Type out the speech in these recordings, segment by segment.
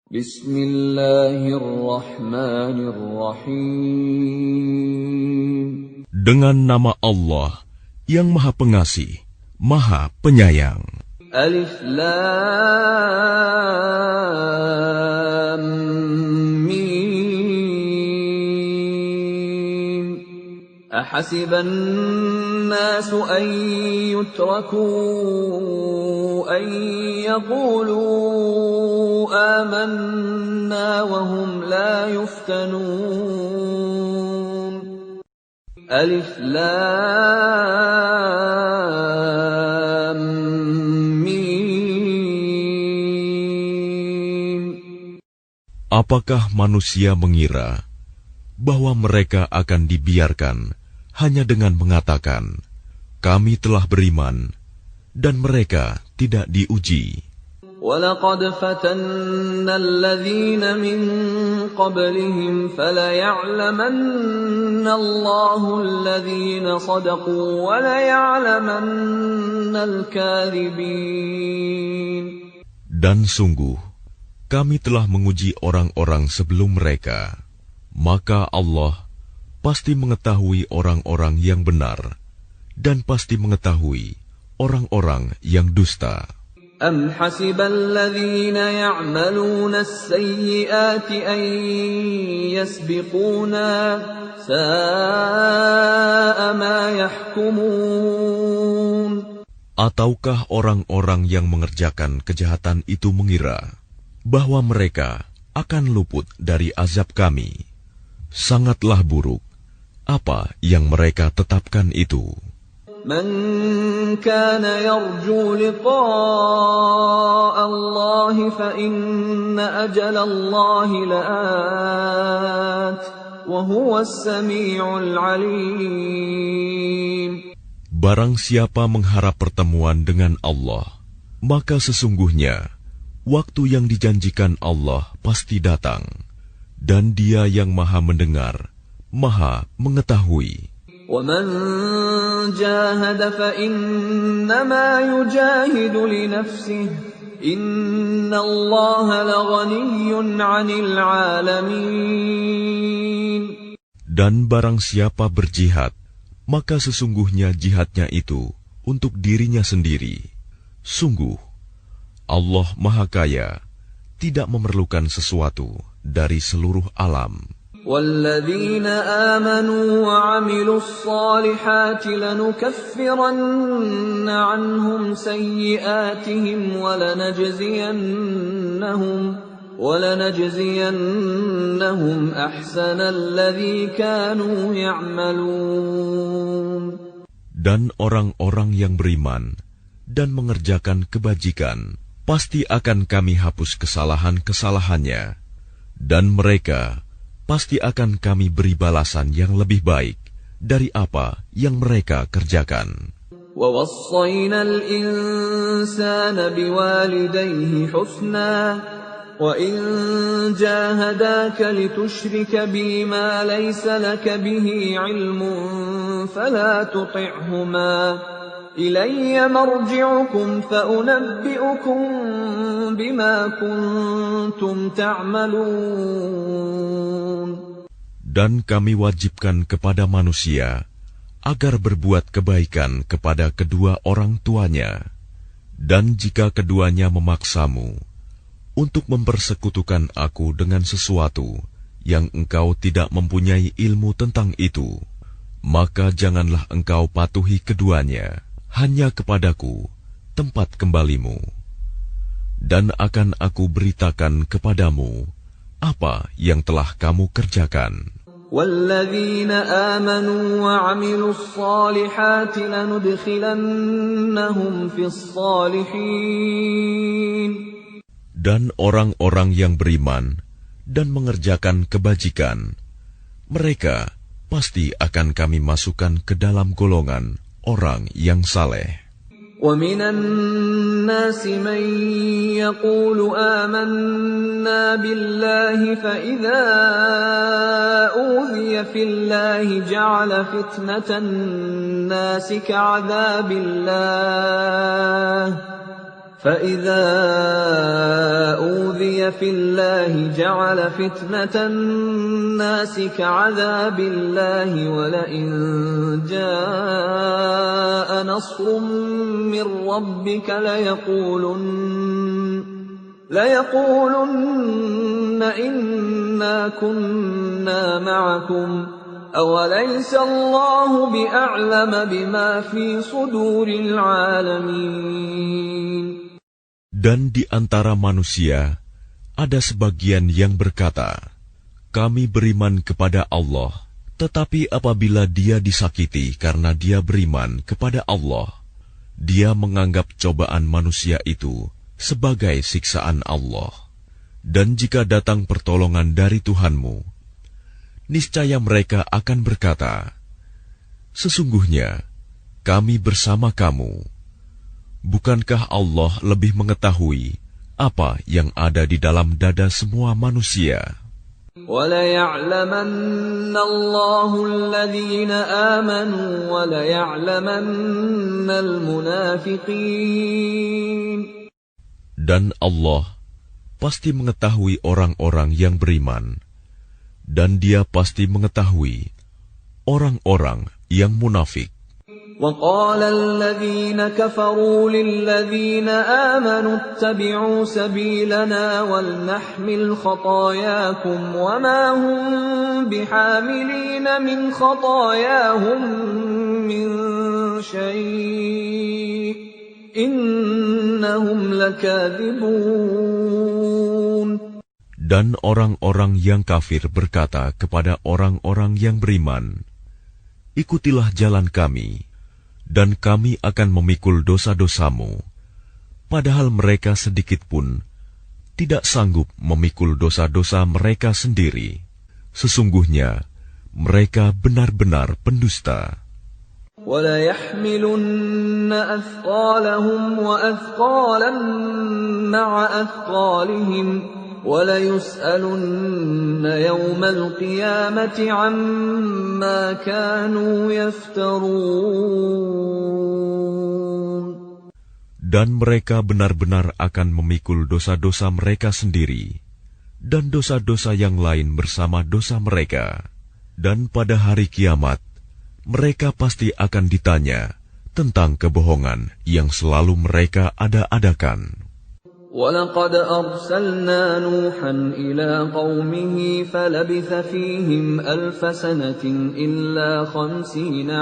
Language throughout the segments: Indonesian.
Bismillahirrahmanirrahim. Dengan nama Allah yang Maha Pengasih, Maha Penyayang. Alif Lam Mim. Ahasiban nasu an yutraku an yaqulu amanna wa hum la yuftanun. Alif Lam Mim. Apakah manusia mengira bahwa mereka akan dibiarkan hanya dengan mengatakan, "Kami telah beriman," dan mereka tidak diuji? وَلَقَدْ فَتَنَّا الَّذِينَ مِن قَبْلِهِمْ فَلَيَعْلَمَنَّ اللَّهُ الَّذِينَ صَدَقُوا وَلَيَعْلَمَنَّ الْكَاذِبِينَ. Dan sungguh, kami telah menguji orang-orang sebelum mereka, maka Allah pasti mengetahui orang-orang yang benar, dan pasti mengetahui orang-orang yang dusta. أَمْ حَسِبَ الَّذِينَ يَعْمَلُونَ السَّيِّئَاتِ أَن يَسْبِقُونَا سَاءَ مَا يَحْكُمُونَ. Ataukah orang-orang yang mengerjakan kejahatan itu mengira bahwa mereka akan luput dari azab kami? Sangatlah buruk apa yang mereka tetapkan itu. من كان يرجو لقاء الله فإن أجل الله لآت وهو السميع العليم. Barang siapa mengharap pertemuan dengan Allah, maka sesungguhnya waktu yang dijanjikan Allah pasti datang, dan Dia yang Maha Mendengar, Maha Mengetahui. وَمَنْ جَاهَدَ فَإِنَّمَا يُجَاهِدُ لِنَفْسِهِ إِنَّ اللَّهَ لَغَنِيٌّ عَنِ الْعَالَمِينَ. Dan barang siapa berjihad, maka sesungguhnya jihadnya itu untuk dirinya sendiri. Sungguh, Allah Maha Kaya, tidak memerlukan sesuatu dari seluruh alam. وَالَّذِينَ آمَنُوا وَعَمِلُوا الصَّالِحَاتِ لَنُكَفِّرَنَّ عَنْهُمْ سَيِّئَاتِهِمْ وَلَنَجْزِيَنَّهُمْ أَحْسَنَ الَّذِي كَانُوا يَعْمَلُونَ. Dan orang-orang yang beriman dan mengerjakan kebajikan, pasti akan kami hapus kesalahan-kesalahannya, dan mereka pasti akan kami beri balasan yang lebih baik dari apa yang mereka kerjakan. وَوَصَّيْنَا الْإِنسَانَ بِوَالِدَيْهِ حُسْنًا وَإِنْ جَاهَدَاكَ لِتُشْرِكَ بِي مَا لَيْسَ لَكَ بِهِ عِلْمٌ فَلَا تُطِعْهُمَا إِلَيَّ مَرْجِعُكُمْ فَأُنَبِّئُكُمْ بِمَا كُنْتُمْ تَعْمَلُونَ. Dan kami wajibkan kepada manusia agar berbuat kebaikan kepada kedua orang tuanya, dan jika keduanya memaksamu untuk mempersekutukan aku dengan sesuatu yang engkau tidak mempunyai ilmu tentang itu, maka janganlah engkau patuhi keduanya. Hanya kepadaku tempat kembalimu, dan akan aku beritakan kepadamu apa yang telah kamu kerjakan. وَالَّذِينَ آمَنُوا وَعَمِلُوا الصَّالِحَاتِ لَنُدْخِلَنَّهُمْ فِي الصَّالِحِينَ. Dan orang-orang yang beriman dan mengerjakan kebajikan, mereka pasti akan kami masukkan ke dalam golongan orang yang saleh. وَمِنَ النَّاسِ مَن يَقُولُ آمَنَّا بِاللَّهِ فَإِذَا أُوذِيَ فِي اللَّهِ جَعَلَ فِتْنَةَ النَّاسِ كَعَذَابِ اللَّهِ فإذا أوذي في الله جعل فتنة الناس كعذاب الله ولئن جاء نصر من ربك ليقولن إنا كنا معكم أوليس الله بأعلم بما في صدور العالمين. Dan di antara manusia ada sebagian yang berkata, kami beriman kepada Allah, tetapi apabila dia disakiti karena dia beriman kepada Allah, dia menganggap cobaan manusia itu sebagai siksaan Allah. Dan jika datang pertolongan dari Tuhanmu, niscaya mereka akan berkata, sesungguhnya kami bersama kamu. Bukankah Allah lebih mengetahui apa yang ada di dalam dada semua manusia? وَلَيَعْلَمَنَّ اللَّهُ الَّذِينَ آمَنُوا وَلَيَعْلَمَنَّ الْمُنَافِقِينَ. Dan Allah pasti mengetahui orang-orang yang beriman, dan Dia pasti mengetahui orang-orang yang munafik. وَقَالَ الَّذِينَ كَفَرُوا لِلَّذِينَ آمَنُوا اتَّبِعُوا سَبِيلَنَا وَلْنَحْمِلْ خَطَايَاكُمْ وَمَا هُمْ بِحَامِلِينَ مِنْ خَطَايَاهُمْ مِنْ شَيْءٍ إِنَّهُمْ لَكَاذِبُونَ. Dan orang-orang yang kafir berkata kepada orang-orang yang beriman, ikutilah jalan kami, dan kami akan memikul dosa-dosamu, padahal mereka sedikit pun tidak sanggup memikul dosa-dosa mereka sendiri. Sesungguhnya mereka benar-benar pendusta. وَلَيَحْمِلُنَّ أَثْقَالَهُمْ وَأَثْقَالًا مَعَ أَثْقَالِهِمْ وَلَيُسْأَلُنَّ يَوْمَ الْقِيَامَةِ عَمَّا كَانُوا يَفْتَرُونَ. Dan mereka benar-benar akan memikul dosa-dosa mereka sendiri, dan dosa-dosa yang lain bersama dosa mereka. Dan pada hari kiamat, mereka pasti akan ditanya tentang kebohongan yang selalu mereka ada-adakan. وَلَقَدْ أَرْسَلْنَا نُوحًا إِلَىٰ قَوْمِهِ فَلَبِثَ فِيهِمْ أَلْفَ سَنَةٍ إِلَّا 50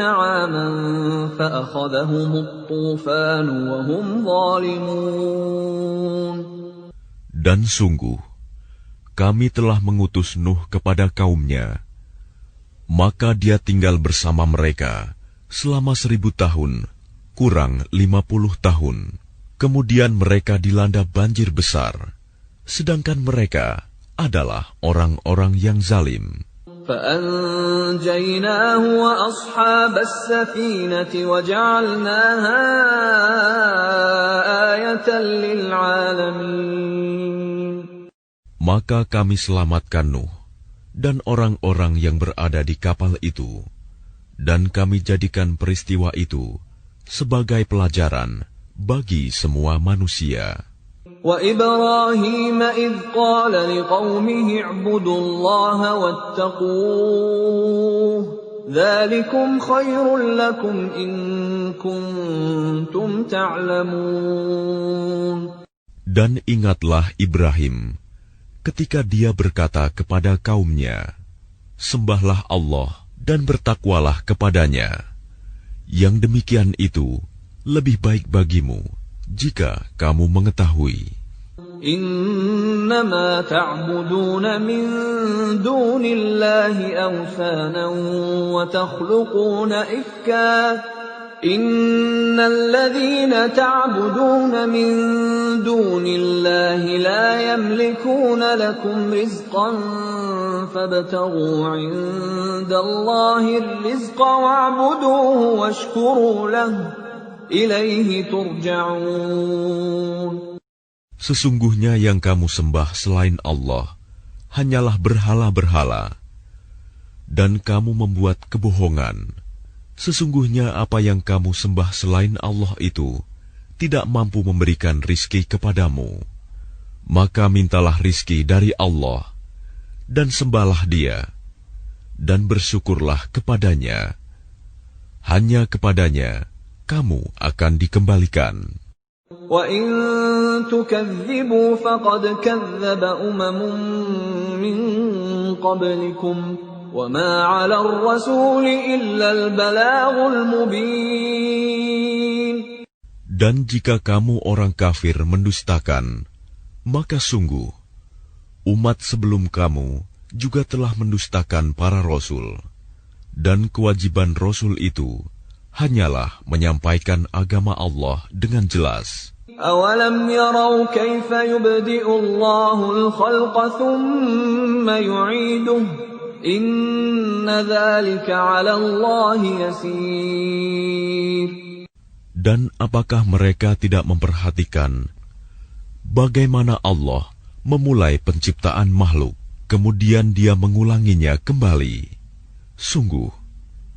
عَامًا فَأَخَذَهُمُ الطُّوفَانُ وَهُمْ ظَالِمُونَ. Dan sungguh, kami telah mengutus Nuh kepada kaumnya, maka dia tinggal bersama mereka selama 1000 tahun, kurang 50 tahun. Kemudian mereka dilanda banjir besar, sedangkan mereka adalah orang-orang yang zalim. فَأَنْجَيْنَاهُ وَأَصْحَابَ السَّفِينَةِ وَجَعَلْنَاهَا آيَةً لِلْعَالَمِينَ. Maka kami selamatkan Nuh dan orang-orang yang berada di kapal itu, dan kami jadikan peristiwa itu sebagai pelajaran bagi semua manusia. وَإِبْرَاهِيمَ إِذْ قَالَ لِقَوْمِهِ اعْبُدُوا اللَّهَ وَاتَّقُوهُ ذَلِكُمْ خَيْرٌ لَكُمْ إِن كُنتُمْ تَعْلَمُونَ. Dan ingatlah Ibrahim ketika dia berkata kepada kaumnya, sembahlah Allah dan bertakwalah kepadanya. Yang demikian itu lebih baik bagimu jika kamu mengetahui. إِنَّمَا تَعْبُدُونَ مِن دُونِ اللَّهِ أَوْثَانًا وَتَخْلُقُونَ إِفْكًا إِنَّ الَّذِينَ تَعْبُدُونَ مِن دُونِ اللَّهِ لَا يَمْلِكُونَ لَكُمْ رِزْقًا فَابْتَغُوا عِندَ اللَّهِ الرِّزْقَ وَاعْبُدُوهُ وَاشْكُرُوا لَهُ إِلَيْهِ تُرْجَعُونَ. Sesungguhnya yang kamu sembah selain Allah hanyalah berhala-berhala, Dan kamu membuat kebohongan. Sesungguhnya apa yang kamu sembah selain Allah itu tidak mampu memberikan rizki kepadamu. Maka mintalah rizki dari Allah, dan sembahlah Dia, dan bersyukurlah kepadanya. Hanya kepadanya kamu akan dikembalikan. وَإِن تُكَذِّبُوا فَقَدْ كَذَّبَ أُمَمٌ مِّن قَبْلِكُمْ وَمَا عَلَى الرَّسُولِ إِلَّا الْبَلَاغُ الْمُبِينُ. Dan jika kamu orang kafir mendustakan, maka sungguh umat sebelum kamu juga telah mendustakan para rasul, dan kewajiban rasul itu hanyalah menyampaikan agama Allah dengan jelas. أَوَلَمْ يَرَوْا كَيْفَ يُبْدِئُ اللَّهُ الْخَلْقَ ثُمَّ يُعِيدُهُ إِنَّ ذَلِكَ عَلَى اللَّهِ يَسِيرٌ. Dan apakah mereka tidak memperhatikan bagaimana Allah memulai penciptaan makhluk, kemudian Dia mengulanginya kembali? Sungguh,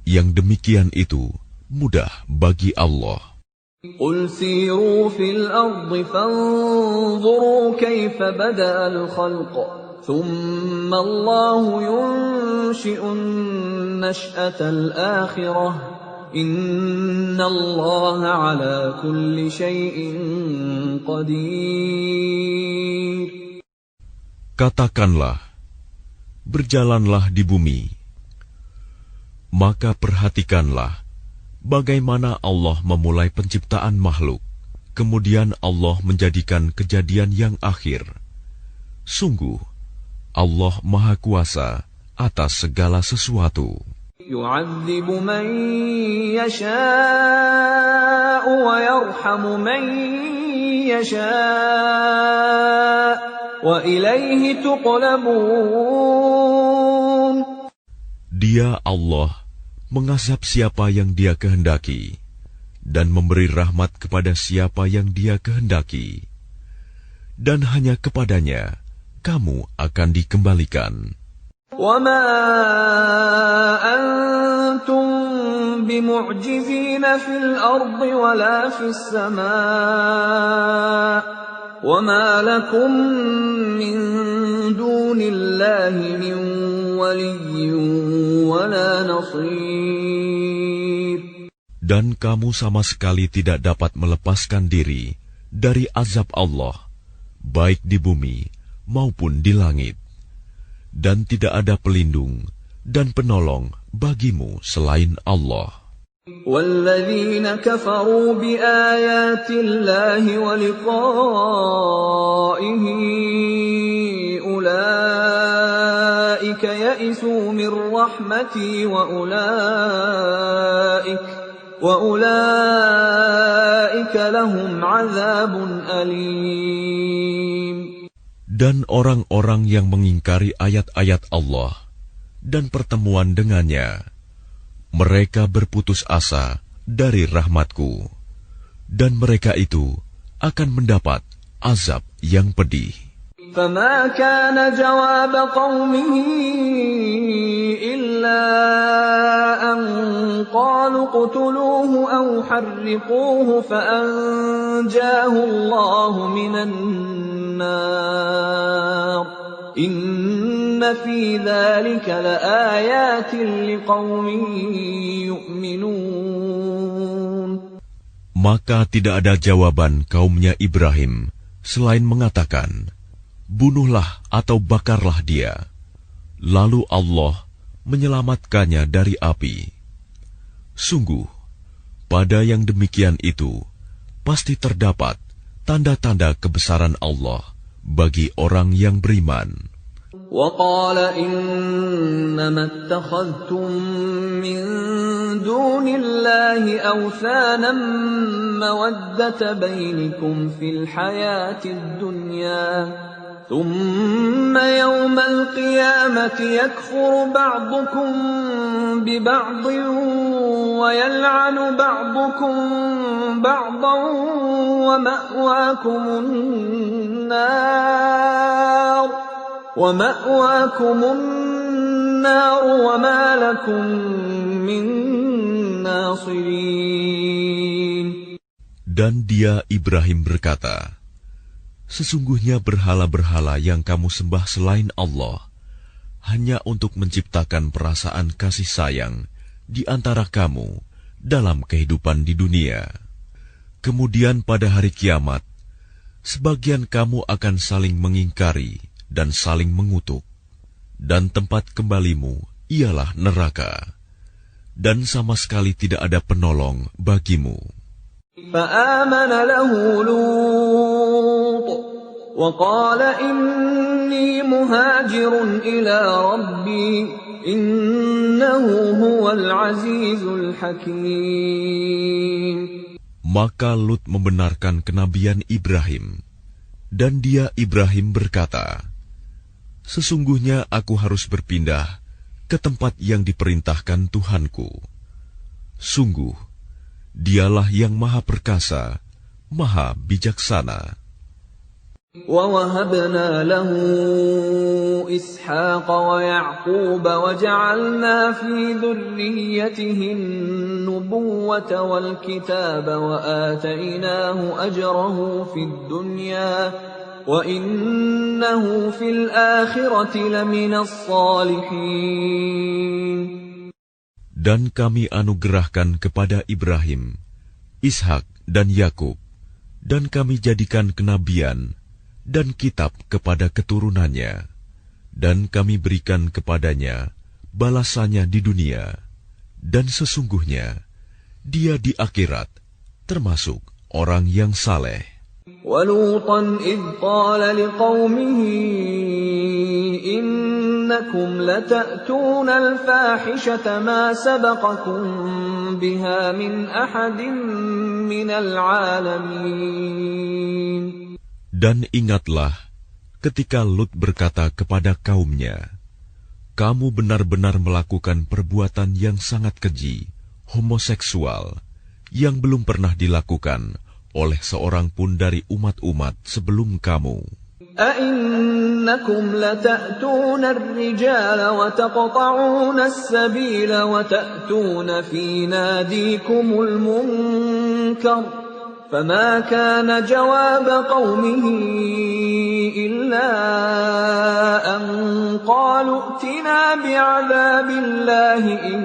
yang demikian itu mudah bagi Allah. قُلْ سِيرُوا فِي الْأَرْضِ فَانظُرُوا كَيْفَ بَدَأَ الْخَلْقَ ثُمَّ اللَّهُ يُنشِئُ النَّشْأَةَ الْآخِرَةَ إِنَّ اللَّهَ عَلَى كُلِّ شَيْءٍ قَدِيرٌ. Katakanlah, berjalanlah di bumi, maka perhatikanlah bagaimana Allah memulai penciptaan makhluk, kemudian Allah menjadikan kejadian yang akhir. Sungguh, Allah Maha Kuasa atas segala sesuatu. يُعَذِّبُ مَن يَشَاءُ وَيَرْحَمُ مَن يَشَاءُ وَإِلَيْهِ تُقْلَبُونَ. Dia Allah mengazab siapa yang Dia kehendaki, dan memberi rahmat kepada siapa yang Dia kehendaki, dan hanya kepadanya kamu akan dikembalikan. وَمَا أَنْتُمْ بِمُعْجِزِينَ فِي الْأَرْضِ وَلَا فِي السَّمَاءِ وَمَا لَكُمْ مِنْ دُونِ اللَّهِ مِنْ وَلِيٍّ وَلَا نَصِيرٍ. Dan kamu sama sekali tidak dapat melepaskan diri dari azab Allah, baik di bumi maupun di langit. Dan tidak ada pelindung dan penolong bagimu selain Allah. وَالَّذِينَ كَفَرُوا بِآيَاتِ اللَّهِ وَلِقَائِهِ أُولَئِكَ يَئِسُوا مِنْ رَحْمَتِي وَأُولَئِكَ لَهُمْ عَذَابٌ أَلِيمٌ. Dan orang-orang yang mengingkari ayat-ayat Allah dan pertemuan dengannya, mereka berputus asa dari rahmatku, dan mereka itu akan mendapat azab yang pedih. فَمَا كَانَ جَوَابَ قَوْمِهِ إِلَّا أَنْ قَالُوا اقْتُلُوهُ أَوْ حَرِّقُوهُ فَأَنْجَاهُ اللَّهُ مِنَ النَّارِ إِنَّ فِي ذَلِكَ لَآيَاتٍ لِقَوْمٍ يُؤْمِنُونَ. Maka tidak ada jawaban kaumnya Ibrahim selain mengatakan, bunuhlah atau bakarlah dia. Lalu Allah menyelamatkannya dari api. Sungguh, pada yang demikian itu pasti terdapat tanda-tanda kebesaran Allah bagi orang yang beriman. وَقَالَ إِنَّمَا اتَّخَذْتُم مِّن دُونِ اللَّهِ أَوْثَانًا مَّوَدَّةَ بَيْنِكُمْ فِي الْحَيَاةِ الدُّنْيَا ثُمَّ يَوْمَ الْقِيَامَةِ يَكْفُرُ بَعْضُكُم بِبَعْضٍ وَيَلْعَنُ بَعْضُكُم بَعْضًا وَمَأْوَاكُمُ النَّارُ النَّارُ وَمَا لَكُمْ مِنْ نَاصِرِينَ. Dan dia Ibrahim berkata, sesungguhnya berhala-berhala yang kamu sembah selain Allah hanya untuk menciptakan perasaan kasih sayang di antara kamu dalam kehidupan di dunia. Kemudian pada hari kiamat, sebagian kamu akan saling mengingkari dan saling mengutuk, dan tempat kembalimu ialah neraka, dan sama sekali tidak ada penolong bagimu. فآمن له لوط وقال إني مهاجر إلى ربي إنه هو العزيز الحكيم. Maka Lut membenarkan kenabian Ibrahim, dan dia Ibrahim berkata, sesungguhnya aku harus berpindah ke tempat yang diperintahkan Tuhanku. Sungguh, Dialah yang Maha Perkasa, Maha Bijaksana. وَوَهَبْنَا لَهُ إِسْحَاقَ وَيَعْقُوبَ وَجَعَلْنَا فِي ذُرِّيَّتِهِ النُّبُوَّةَ وَالْكِتَابَ وَآتَيْنَاهُ أَجْرَهُ فِي الدُّنْيَا وَإِنَّهُ فِي الْآخِرَةِ لَمِنَ الصَّالِحِينَ. Dan kami anugerahkan kepada Ibrahim, Ishak dan Yakub, dan kami jadikan kenabian dan kitab kepada keturunannya, dan kami berikan kepadanya balasannya di dunia, dan sesungguhnya dia di akhirat termasuk orang yang saleh. وَلُوطًا إِذْ قَالَ لِقَوْمِهِ إِنَّكُمْ لَتَأْتُونَ الْفَاحِشَةَ مَا سَبَقَكُمْ بِهَا مِنْ أَحَدٍ مِنَ الْعَالَمِينَ. Dan ingatlah ketika Lut berkata kepada kaumnya, kamu benar-benar melakukan perbuatan yang sangat keji, homoseksual, yang belum pernah dilakukan oleh seorang pun dari umat-umat sebelum kamu. أَإِنَّكُمْ لَتَأْتُونَ الرِّجَالَ وَتَقْطَعُونَ السَّبِيلَ وَتَأْتُونَ فِي نَادِيكُمُ الْمُنكَرَ فَمَا كَانَ جَوَابَ قَوْمِهِ إِلَّا أَن قَالُوا ائْتِنَا بِعَذَابِ اللَّهِ إِن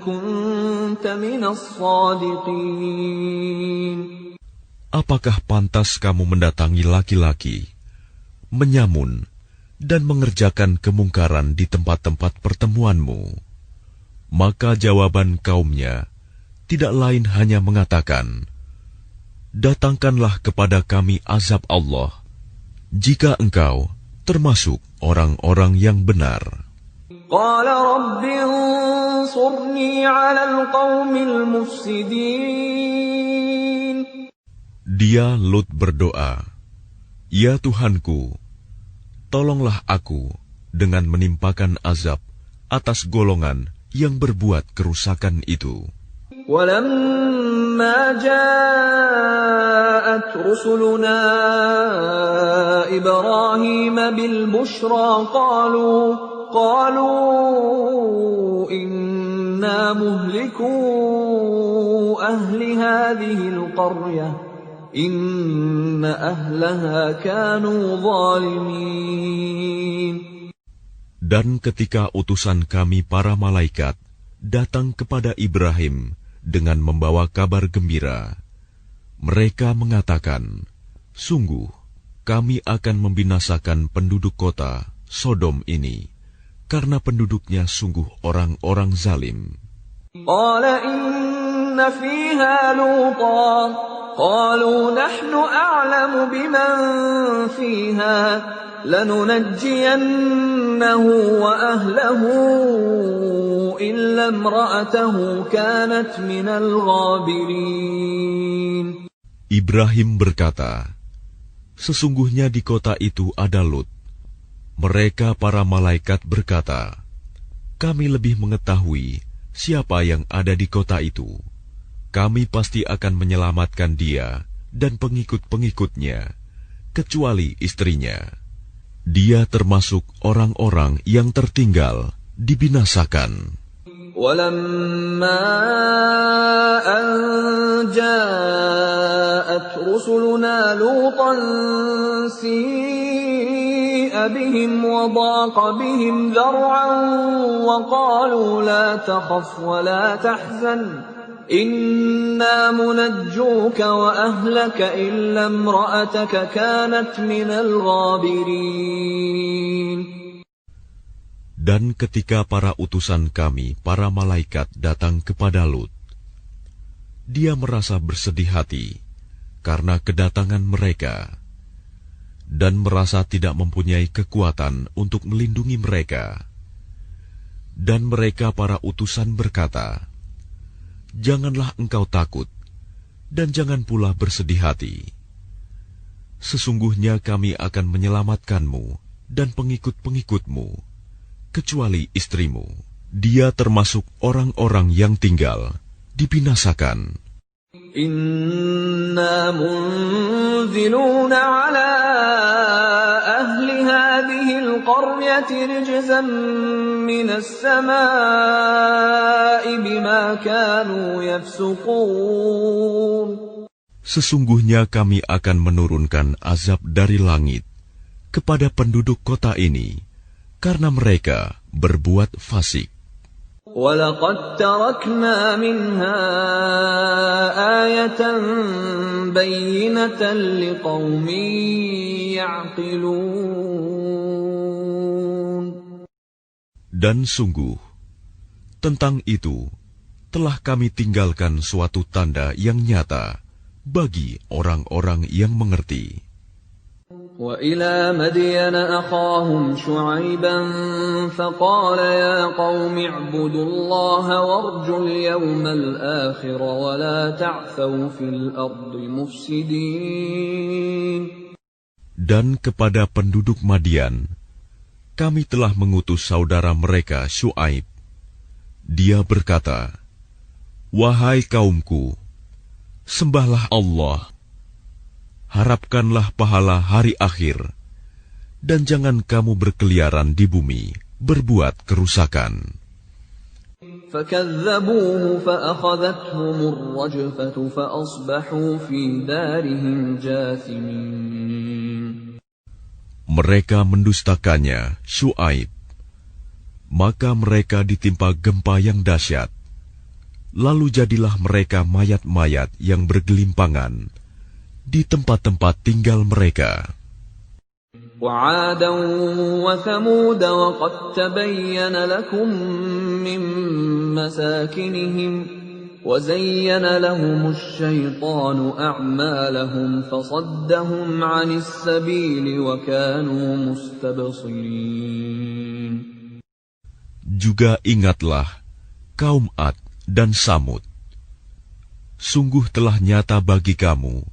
كُنتَ مِنَ الصَّادِقِينَ. Apakah pantas kamu mendatangi laki-laki, menyamun, dan mengerjakan kemungkaran di tempat-tempat pertemuanmu? Maka jawaban kaumnya tidak lain hanya mengatakan, datangkanlah kepada kami azab Allah, jika engkau termasuk orang-orang yang benar. قال رب انصرني على القوم المفسدين. Dia Lut berdoa, ya Tuhanku, tolonglah aku dengan menimpakan azab atas golongan yang berbuat kerusakan itu. وَلَمَّا جَاءَتْ رُسُلُنَا إِبْرَاهِيمَ بِالْبُشْرَى قَالُوا إِنَّا مُهْلِكُو أَهْلِ هَذِهِ الْقَرْيَةِ إِنَّ أَهْلَهَا كَانُوا ظَالِمِينَ. Dan ketika utusan kami para malaikat datang kepada Ibrahim dengan membawa kabar gembira, mereka mengatakan, sungguh kami akan membinasakan penduduk kota Sodom ini, karena penduduknya sungguh orang-orang zalim. قَالَ إِنَّ فِيهَا لُوطًا قالوا نحن أعلم بمن فيها لننجينه وأهله إلا امرأته كانت من الغابرين. Ibrahim berkata, sesungguhnya di kota itu ada Lut. Mereka para malaikat berkata, kami lebih mengetahui siapa yang ada di kota itu. Kami pasti akan menyelamatkan dia dan pengikut-pengikutnya, kecuali istrinya. Dia termasuk orang-orang yang tertinggal dibinasakan. ولما أن جاءت رسلنا لوطا سيء بهم وضاق بهم ذرعا وقالوا لا تخف ولا تحزن إنا منجوك وأهلك إلا امرأتك كانت من الغابرين. Dan ketika para utusan kami, para malaikat datang kepada Lut, dia merasa bersedih hati karena kedatangan mereka, dan merasa tidak mempunyai kekuatan untuk melindungi mereka. Dan mereka para utusan berkata, "Janganlah engkau takut, dan jangan pula bersedih hati. Sesungguhnya kami akan menyelamatkanmu dan pengikut-pengikutmu, kecuali istrimu. Dia termasuk orang-orang yang tinggal, dibinasakan. Inna munziluna ala ahli hadhihi al-qaryati rijzan minas samaa'i bima kanu yafsuqun. Sesungguhnya kami akan menurunkan azab dari langit kepada penduduk kota ini, karena mereka berbuat fasik. وَلَقَدْ تَرَكْنَا مِنْهَا آيَةً بَيِّنَةً لِقَوْمٍ يَعْقِلُونَ. Dan sungguh, tentang itu telah kami tinggalkan suatu tanda yang nyata bagi orang-orang yang mengerti. وَإِلَى مَدْيَنَ أَخَاهُمْ شُعَيْبًا فَقَالَ يَا قَوْمِ اعْبُدُوا اللَّهَ وَارْجُوا الْيَوْمَ الْآخِرَ وَلَا تَعْثَوْا فِي الْأَرْضِ مُفْسِدِينَ. Dan kepada penduduk Madian, kami telah mengutus saudara mereka Syuaib. Dia berkata, "Wahai kaumku, sembahlah Allah, harapkanlah pahala hari akhir, dan jangan kamu berkeliaran di bumi, berbuat kerusakan." فَكَذَّبُوهُ فَأَخَذَتْهُمُ الرَّجْفَةُ فَأَصْبَحُوا فِي دَارِهِمْ جَاثِمِينَ. Mereka mendustakannya, Syuaib. Maka mereka ditimpa gempa yang dahsyat. Lalu jadilah mereka mayat-mayat yang bergelimpangan di tempat-tempat tinggal mereka. وَعَادًا وَثَمُودَ وَقَدْ تَبَيَّنَ لَكُم مِّن مَّسَاكِنِهِمْ وَزَيَّنَ لَهُمُ الشَّيْطَانُ أَعْمَالَهُمْ فَصَدَّهُمْ عَنِ السَّبِيلِ وَكَانُوا مُسْتَبْصِرِينَ. Juga ingatlah kaum Ad dan Samud. Sungguh telah nyata bagi kamu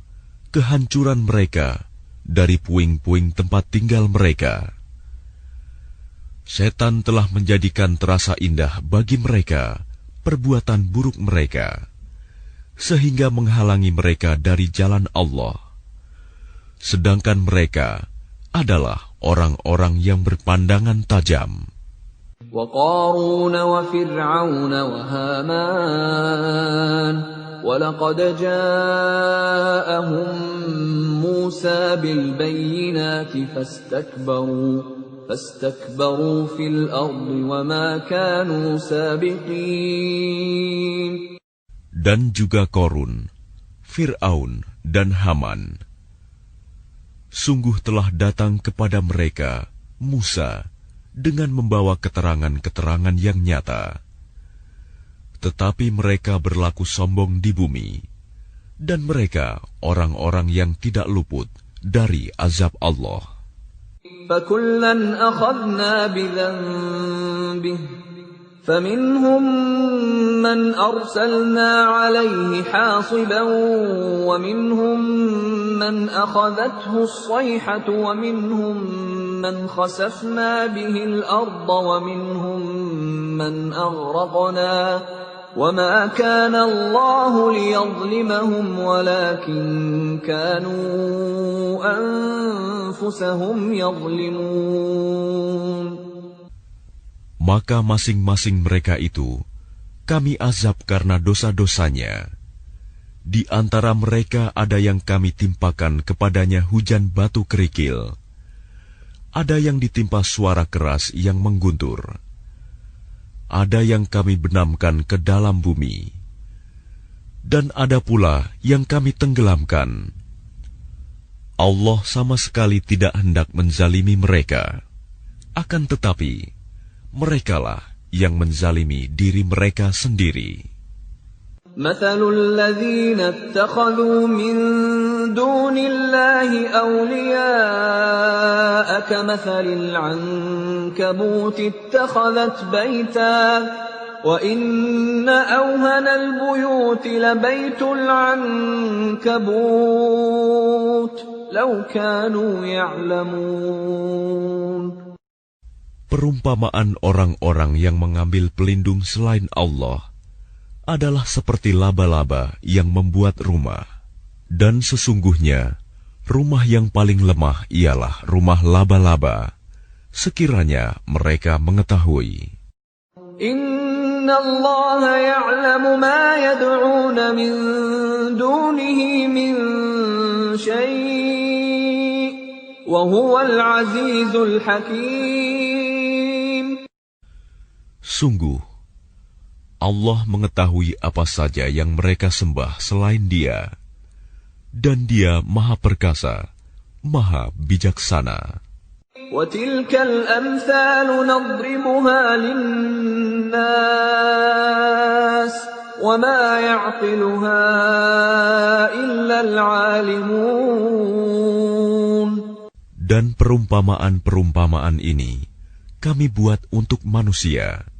kehancuran mereka dari puing-puing tempat tinggal mereka. Setan telah menjadikan terasa indah bagi mereka perbuatan buruk mereka, sehingga menghalangi mereka dari jalan Allah. Sedangkan mereka adalah orang-orang yang berpandangan tajam. وَقَارُونَ وَفِرْعَوْنَ وَهَامَانَ وَلَقَدْ جَاءَهُم مُّوسَى بِالْبَيِّنَاتِ فَاسْتَكْبَرُوا فِي الْأَرْضِ وَمَا كَانُوا سَابِقِينَ. Dan juga Korun, Fir'aun dan Haman. Sungguh telah datang kepada mereka Musa dengan membawa keterangan-keterangan yang nyata. Tetapi mereka berlaku sombong di bumi, dan mereka orang-orang yang tidak luput dari azab Allah. فَكُلًّا أَخَذْنَا بِذَنبِهِ فَمِنْهُمْ مَنْ أَرْسَلْنَا عَلَيْهِ حَاصِبًا وَمِنْهُمْ مَنْ أَخَذَتْهُ الصَّيْحَةُ وَمِنْهُمْ مَنْ خَسَفْنَا بِهِ الْأَرْضَ وَمِنْهُمْ مَنْ أَغْرَقْنَا وَمَا كَانَ اللَّهُ لِيَظْلِمَهُمْ وَلَكِنْ كَانُوا أَنفُسَهُمْ يَظْلِمُونَ. maka masing-masing mereka itu kami azab karena dosa-dosanya. Di antara mereka ada yang kami timpakan kepadanya hujan batu kerikil, ada yang ditimpa suara keras yang mengguntur, ada yang kami benamkan ke dalam bumi, dan ada pula yang kami tenggelamkan. Allah sama sekali tidak hendak menzalimi mereka, akan tetapi merekalah yang menzalimi diri mereka sendiri. مثل الذين اتخذوا من دون الله أولياء كمثل العنكبوت اتخذت بيتا وإن أوهن البيوت لبيت العنكبوت لو كانوا يعلمون. Perumpamaan orang-orang yang mengambil pelindung selain Allah adalah seperti laba-laba yang membuat rumah. Dan sesungguhnya, rumah yang paling lemah ialah rumah laba-laba, sekiranya mereka mengetahui. Inna Allah ya'lamu ma yad'una min dunihi min syai' wa huwal azizul hakim. Sungguh, Allah mengetahui apa saja yang mereka sembah selain Dia, dan Dia Maha Perkasa, Maha Bijaksana. وَتِلْكَ الْأَمْثَالُ نَضْرِبُهَا لِلنَّاسِ وَمَا يَعْقِلُهَا إِلَّا الْعَالِمُونَ. Dan perumpamaan-perumpamaan ini kami buat untuk manusia,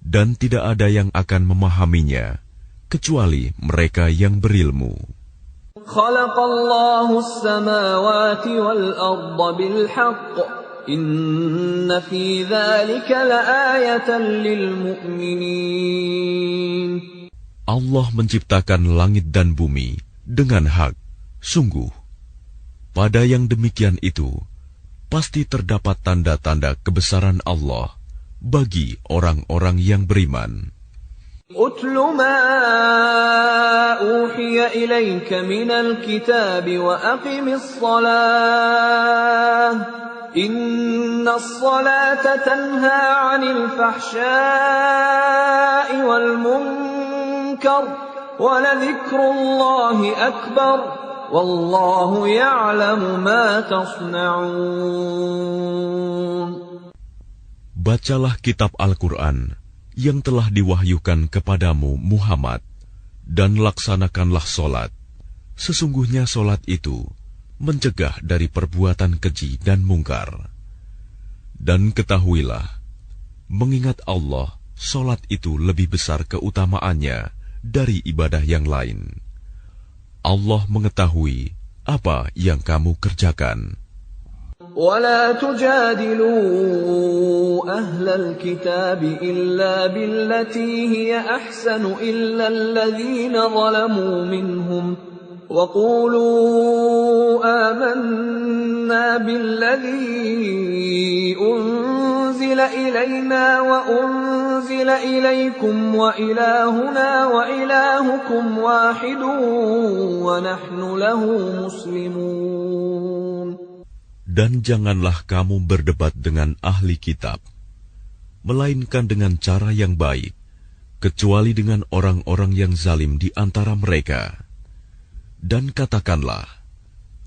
dan tidak ada yang akan memahaminya kecuali mereka yang berilmu. Khalaqallahu as-samawati wal-ardha bil-haqq. Inna fi dzalika laayatan lil-mu'minin. Allah menciptakan langit dan bumi dengan hak. Sungguh, pada yang demikian itu pasti terdapat tanda-tanda kebesaran Allah bagi orang-orang yang beriman. Utlu ma uhiya ilayka minal kitab wa aqimis salah. Innas salata tanha 'anil fahsya'i wal munkar wa ladhikrullahi akbar. Wallahu ya'lamu ma tasna'un. Bacalah kitab Al-Quran yang telah diwahyukan kepadamu Muhammad, dan laksanakanlah solat. Sesungguhnya solat itu mencegah dari perbuatan keji dan mungkar. Dan ketahuilah, mengingat Allah, solat itu lebih besar keutamaannya dari ibadah yang lain. Allah mengetahui apa yang kamu kerjakan. ولا تجادلوا أهل الكتاب إلا بالتي هي أحسن إلا الذين ظلموا منهم وقولوا آمنا بالذي أنزل إلينا وأنزل إليكم وإلهنا وإلهكم واحد ونحن له مسلمون. Dan janganlah kamu berdebat dengan ahli kitab, melainkan dengan cara yang baik, kecuali dengan orang-orang yang zalim di antara mereka. Dan katakanlah,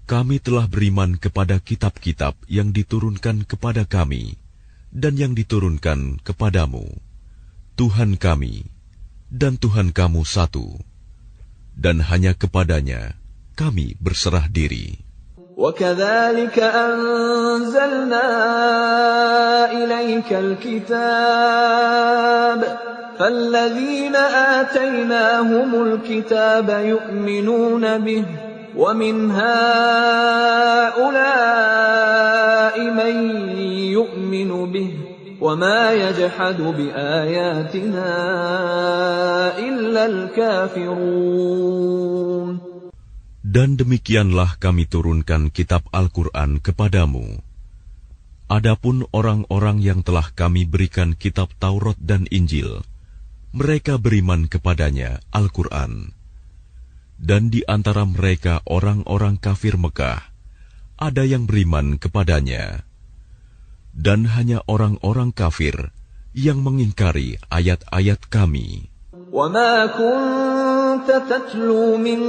kami telah beriman kepada kitab-kitab yang diturunkan kepada kami, dan yang diturunkan kepadamu. Tuhan kami, dan Tuhan kamu satu, dan hanya kepadanya kami berserah diri. وَكَذَلِكَ أَنزَلْنَا إِلَيْكَ الْكِتَابَ فَالَّذِينَ آتَيْنَاهُمُ الْكِتَابَ يُؤْمِنُونَ بِهِ وَمِنْ هَؤُلَاءِ مَن يُؤْمِنُ بِهِ وَمَا يَجْحَدُ بِآيَاتِنَا إِلَّا الْكَافِرُونَ. Dan demikianlah kami turunkan kitab Al-Quran kepadamu. Adapun orang-orang yang telah kami berikan kitab Taurat dan Injil, mereka beriman kepadanya, Al-Quran. Dan di antara mereka orang-orang kafir Mekah, ada yang beriman kepadanya. Dan hanya orang-orang kafir yang mengingkari ayat-ayat kami. وَمَا كُنْتَ تَتْلُو مِنْ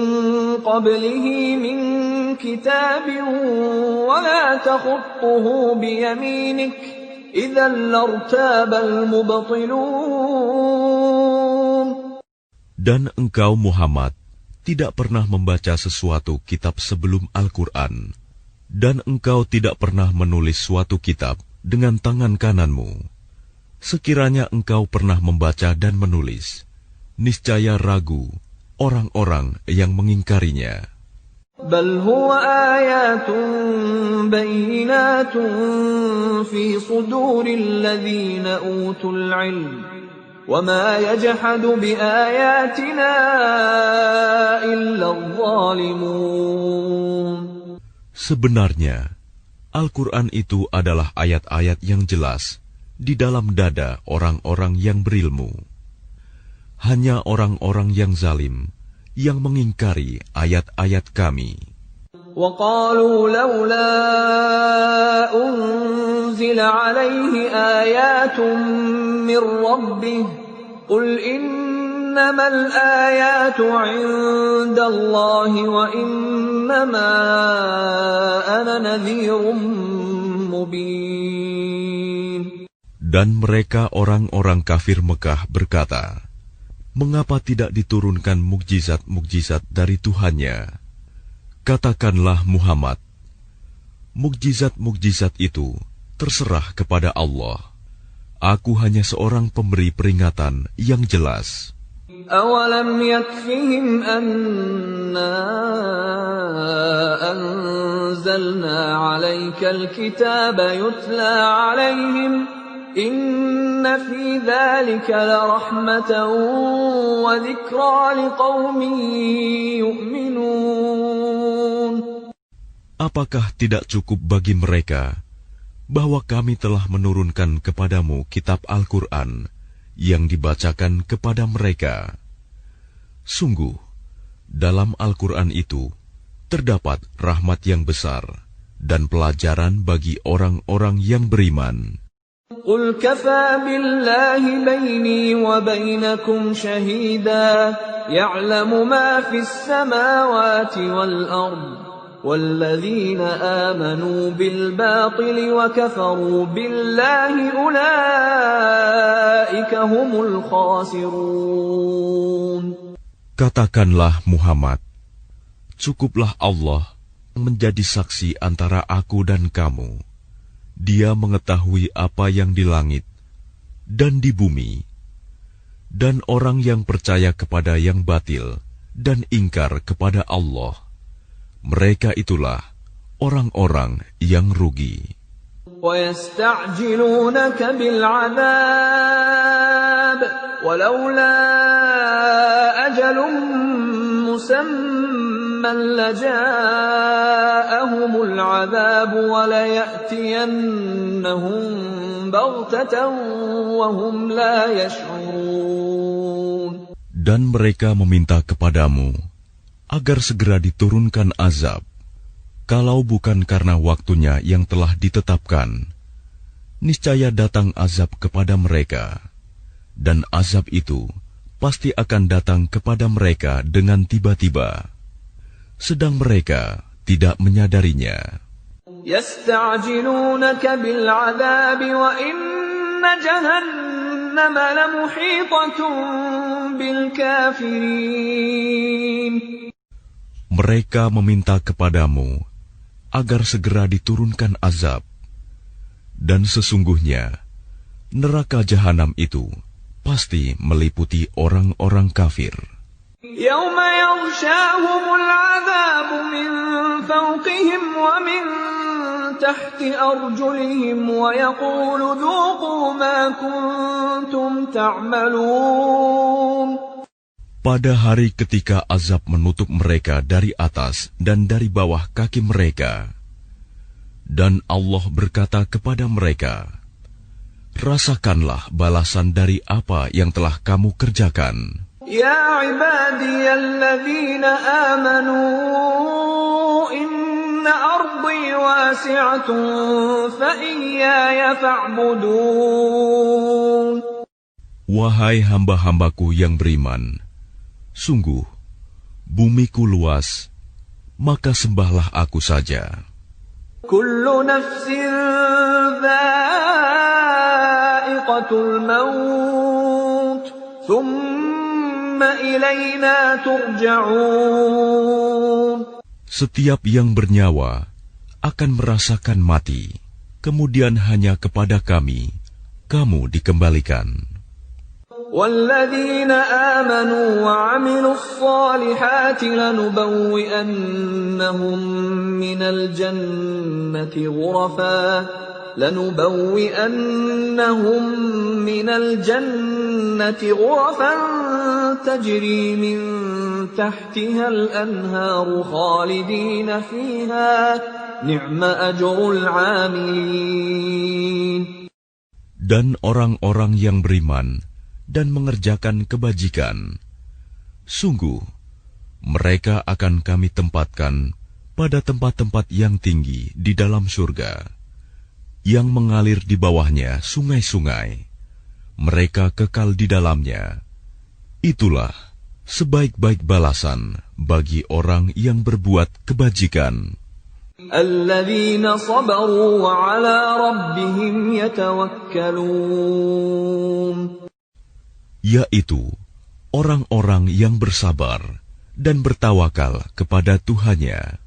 قَبْلِهِ مِنْ كِتَابٍ وَلَا تَخُطُّهُ بِيَمِينِكَ إِذًا لَارْتَابَ الْمُبْطِلُونَ. Dan engkau Muhammad tidak pernah membaca sesuatu kitab sebelum Al-Quran, dan engkau tidak pernah menulis suatu kitab dengan tangan kananmu. Sekiranya engkau pernah membaca dan menulis, niscaya ragu orang-orang yang mengingkarinya. بَلْ هُوَ آيَاتٌ بَيِّنَاتٌ فِي صُدُورِ الَّذِينَ أُوتُوا الْعِلْمَ وَمَا يَجْحَدُ بِآيَاتِنَا إِلَّا الظَّالِمُونَ. Sebenarnya, Al-Quran itu adalah ayat-ayat yang jelas di dalam dada orang-orang yang berilmu. Hanya orang-orang yang zalim yang mengingkari ayat-ayat kami. وَقَالُوا لَوْلَا أُنْزِلَ عَلَيْهِ آيَاتٌ مِّن رَّبِّهِ قُلْ إِنَّمَا الْآيَاتُ عِندَ اللَّهِ وَإِنَّمَا أَنَا نَذِيرٌ مُّبِينٌ. Dan mereka orang-orang kafir Mekah berkata, mengapa tidak diturunkan mukjizat-mukjizat dari Tuhannya? Katakanlah Muhammad, mukjizat-mukjizat itu terserah kepada Allah. Aku hanya seorang pemberi peringatan yang jelas. أَوَلَمْ يَكْفِهِمْ أَنَّا أَنزَلْنَا عَلَيْكَ الْكِتَابَ يُتْلَى عَلَيْهِمْ إِنَّ فِي ذَلِكَ لَرَحْمَةً وَذِكْرَى لِقَوْمٍ يُؤْمِنُونَ. Apakah tidak cukup bagi mereka bahwa kami telah menurunkan kepadamu kitab Al-Quran yang dibacakan kepada mereka? Sungguh, dalam Al-Quran itu terdapat rahmat yang besar dan pelajaran bagi orang-orang yang beriman. قُلْ كَفَى بِاللَّهِ بَيْنِي وَبَيْنَكُمْ شَهِيدًا يَعْلَمُ مَا فِي السَّمَاوَاتِ وَالْأَرْضِ وَالَّذِينَ آمَنُوا بِالْبَاطِلِ وَكَفَرُوا بِاللَّهِ أُولَئِكَ هُمُ الْخَاسِرُونَ. Katakanlah Muhammad, cukuplah Allah menjadi saksi antara aku dan kamu. Dia mengetahui apa yang di langit dan di bumi, dan orang yang percaya kepada yang batil dan ingkar kepada Allah, mereka itulah orang-orang yang rugi. وَيَسْتَعْجِلُونَكَ بِالْعَذَابِ وَلَوْلَا أَجَلٌ مُّسَمًّى لَّجَاءَهُمُ الْعَذَابُ وَلَيَأْتِيَنَّهُم بَغْتَةً وَهُمْ لَا يَشْعُرُونَ. Dan mereka meminta kepadamu agar segera diturunkan azab, kalau bukan karena waktunya yang telah ditetapkan. Niscaya datang azab kepada mereka, dan azab itu pasti akan datang kepada mereka dengan tiba-tiba, sedang mereka tidak menyadarinya. يَسْتَعْجِلُونَكَ بِالْعَذَابِ وَإِنَّ جَهَنَّمَ لَمُحِيطَةٌ بِالْكَافِرِينَ. Mereka meminta kepadamu agar segera diturunkan azab, dan sesungguhnya neraka jahanam itu pasti meliputi orang-orang kafir. يَوْمَ يَغْشَاهُمُ الْعَذَابُ مِنْ فَوْقِهِمْ وَمِنْ تَحْتِ أَرْجُلِهِمْ وَيَقُولُ ذُوقُوا مَا كُنْتُمْ تَعْمَلُونَ. Pada hari ketika azab menutup mereka dari atas dan dari bawah kaki mereka, Dan Allah berkata kepada mereka, rasakanlah balasan dari apa yang telah kamu kerjakan. Ya ibadiyalladzina amanu inna ardi wasi'atun fa iyaya fa'budun. Wahai hamba-hambaku yang beriman, sungguh bumiku luas, maka sembahlah aku saja. Kullu nafsin dha'iqatul maut, thumma ilayna turja'un. Setiap yang bernyawa akan merasakan mati, kemudian hanya kepada kami kamu dikembalikan. وَالَّذِينَ آمَنُوا وَعَمِلُوا الصَّالِحَاتِ لَنُبَوِّئَنَّهُم مِّنَ الْجَنَّةِ غُرَفًا تَجْرِي مِن تَحْتِهَا الْأَنْهَارُ خَالِدِينَ فِيهَا نِعْمَ أَجْرُ الْعَامِلِينَ. Dan orang-orang yang beriman dan mengerjakan kebajikan, sungguh mereka akan kami tempatkan pada tempat-tempat yang tinggi di dalam surga, yang mengalir di bawahnya sungai-sungai. Mereka kekal di dalamnya. Itulah sebaik-baik balasan bagi orang yang berbuat kebajikan. Alladzina sabaru wa ala rabbihim yatawakkalun. Yaitu orang-orang yang bersabar dan bertawakal kepada Tuhannya.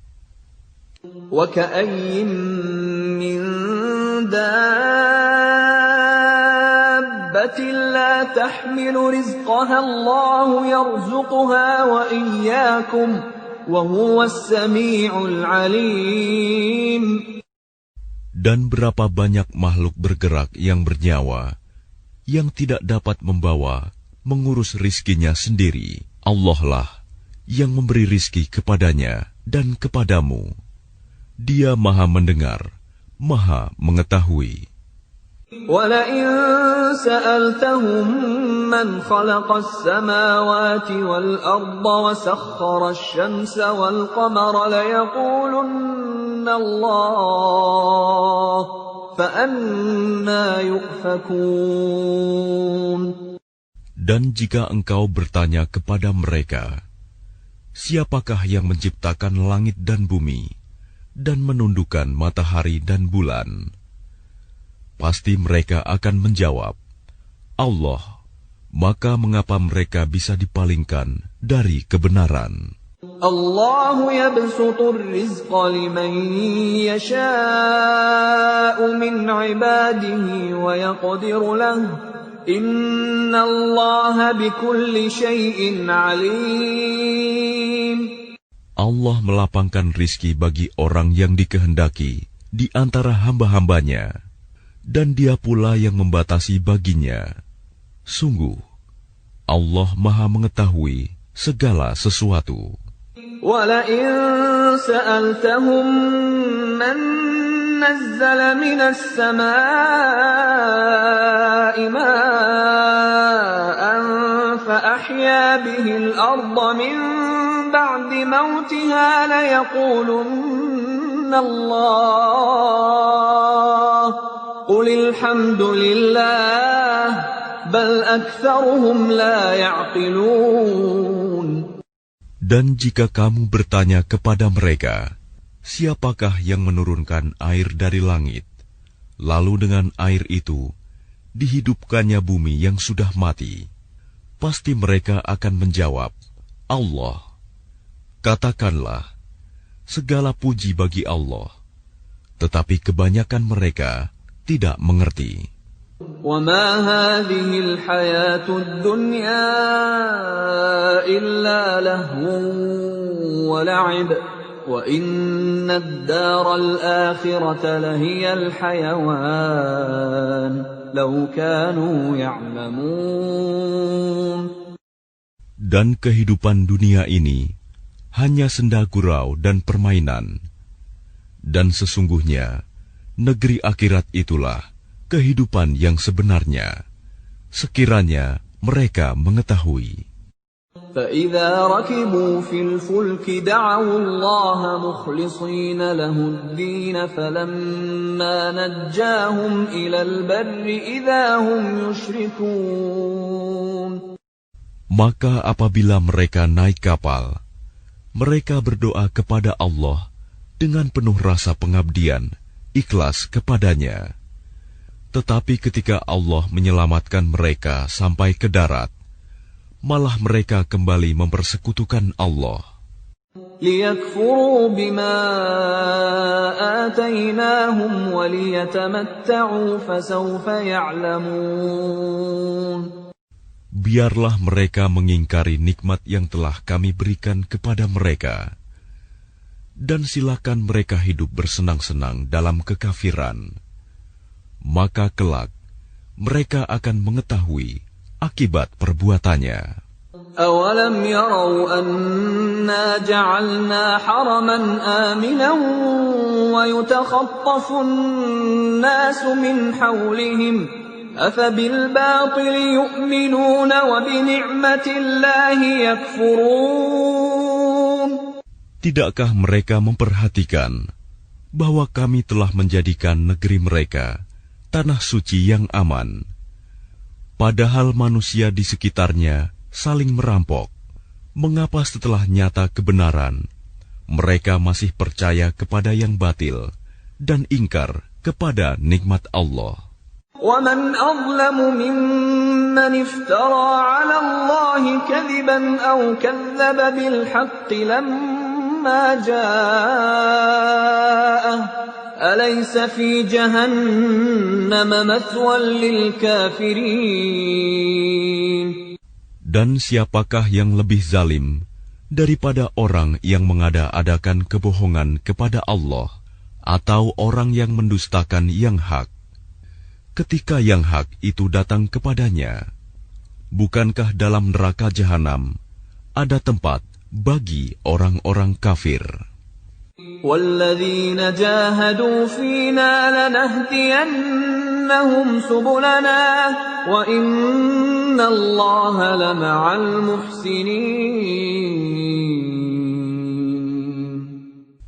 Wa ka'ayyin min dabbatin la tahmilu rizqaha Allahu yarzuquha wa iyyakum wa huwas sami'ul 'alim. Dan berapa banyak makhluk bergerak yang bernyawa yang tidak dapat membawa, mengurus rizkinya sendiri. Allah lah yang memberi rizki kepadanya dan kepadamu. Dia maha mendengar, maha mengetahui. وَلَئِن سَأَلْتَهُم مَّنْ خَلَقَ السَّمَاوَاتِ وَالْأَرْضَ وَسَخَّرَ الشَّمْسَ وَالْقَمَرَ لَيَقُولُنَّ اللَّهُ فَأَنَّىٰ يُؤْفَكُونَ. Dan jika engkau bertanya kepada mereka, siapakah yang menciptakan langit dan bumi dan menundukkan matahari dan bulan? Pasti mereka akan menjawab, Allah. Maka mengapa mereka bisa dipalingkan dari kebenaran? Allahu yabsutur rizqa liman yasha'u min ibadihi wa yaqdiru lahu. Innallaha bikulli syai'in alim. Allah melapangkan rizki bagi orang yang dikehendaki di antara hamba-hambanya, dan Dia pula yang membatasi baginya. Sungguh, Allah Maha mengetahui segala sesuatu. وَلَئِن سَأَلْتَهُم مَّن نَّزَّلَ مِنَ السَّمَاءِ مَاءً فَأَحْيَا بِهِ الْأَرْضَ مِن بَعْدِ مَوْتِهَا لَيَقُولُنَّ اللَّهُ قُلِ الْحَمْدُ لِلَّهِ بَلْ أَكْثَرُهُمْ لَا يَعْقِلُونَ. Dan jika kamu bertanya kepada mereka, siapakah yang menurunkan air dari langit, lalu dengan air itu dihidupkannya bumi yang sudah mati? Pasti mereka akan menjawab, Allah. Katakanlah, segala puji bagi Allah, tetapi kebanyakan mereka tidak mengerti. وَمَا هَٰذِهِ الْحَيَاةُ الدُّنْيَا إِلَّا لَهْوٌ وَلَعِبٌ وَإِنَّ الدَّارَ الْآخِرَةَ لَهِيَ الْحَيَوَانُ لَوْ كَانُوا يَعْلَمُونَ. Dan kehidupan dunia ini hanya senda gurau dan permainan, dan sesungguhnya negeri akhirat itulah kehidupan yang sebenarnya, sekiranya mereka mengetahui. فَإِذَا رَكِبُوا فِي الْفُلْكِ دَعَوُا اللَّهَ مُخْلِصِينَ لَهُ الدِّينَ فَلَمَّا نَجَّاهُمْ إِلَى الْبَرِّ إِذَا هُمْ يُشْرِكُونَ. Maka apabila mereka naik kapal, mereka berdoa kepada Allah dengan penuh rasa pengabdian, ikhlas kepadanya. Tetapi ketika Allah menyelamatkan mereka sampai ke darat, malah mereka kembali mempersekutukan Allah. لِيَكْفُرُوا بِمَا آتَيْنَاهُمْ وَلِيَتَمَتَّعُوا فَسَوْفَ يَعْلَمُونَ. Biarlah mereka mengingkari nikmat yang telah kami berikan kepada mereka, dan silakan mereka hidup bersenang-senang dalam kekafiran. Maka kelak mereka akan mengetahui akibat perbuatannya. أَوَلَمْ يَرَوْا أَنَّا جَعَلْنَا حَرَمًا آمِنًا وَيُتَخَطَّفُ النَّاسُ مِنْ حَوْلِهِمْ أَفَبِالْبَاطِلِ يُؤْمِنُونَ وَبِنِعْمَةِ اللَّهِ يَكْفُرُونَ. Tidakkah mereka memperhatikan bahwa kami telah menjadikan negeri mereka tanah suci yang aman, padahal manusia di sekitarnya saling merampok? Mengapa setelah nyata kebenaran, mereka masih percaya kepada yang batil dan ingkar kepada nikmat Allah? وَمَنْ أَظْلَمُ مِمَّنِ افْتَرَى عَلَى اللَّهِ كَذِبًا أَوْ كَذَّبَ بِالْحَقِّ لَمَّا جَاءَهُ أَلَيْسَ فِي جَهَنَّمَ مَثْوًى لِلْكَافِرِينَ. Dan siapakah yang lebih zalim daripada orang yang mengada-adakan kebohongan kepada Allah atau orang yang mendustakan yang hak ketika yang hak itu datang kepadanya? Bukankah dalam neraka jahanam ada tempat bagi orang-orang kafir? وَالَّذِينَ جَاهَدُوا فِينَا لَنَهْدِيَنَّهُمْ سُبُلَنَا وَإِنَّ اللَّهَ لَمَعَ الْمُحْسِنِينَ.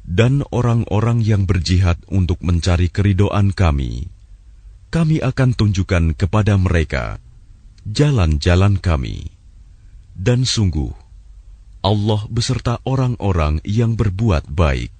Dan orang-orang yang berjihad untuk mencari keridhaan kami akan tunjukkan kepada mereka jalan-jalan kami. Dan sungguh, Allah beserta orang-orang yang berbuat baik.